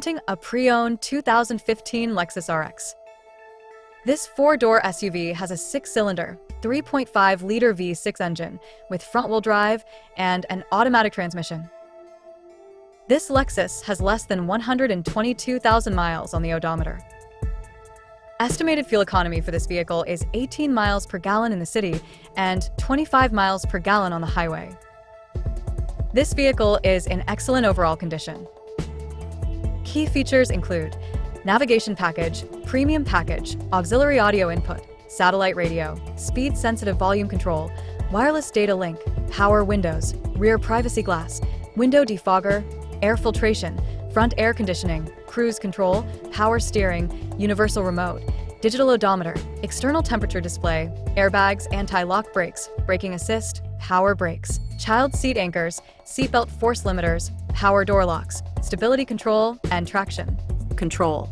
presenting a pre-owned 2015 Lexus RX. This four-door SUV has a 6-cylinder, 3.5-liter V6 engine with front-wheel drive and an automatic transmission. This Lexus has less than 122,000 miles on the odometer. Estimated fuel economy for this vehicle is 18 miles per gallon in the city and 25 miles per gallon on the highway. This vehicle is in excellent overall condition. Key features include navigation package, premium package, auxiliary audio input, satellite radio, speed-sensitive volume control, wireless data link, power windows, rear privacy glass, window defogger, air filtration, front air conditioning, cruise control, power steering, universal remote, digital odometer, external temperature display, airbags, anti-lock brakes, braking assist, power brakes, child seat anchors, seatbelt force limiters, power door locks, stability control, and traction control.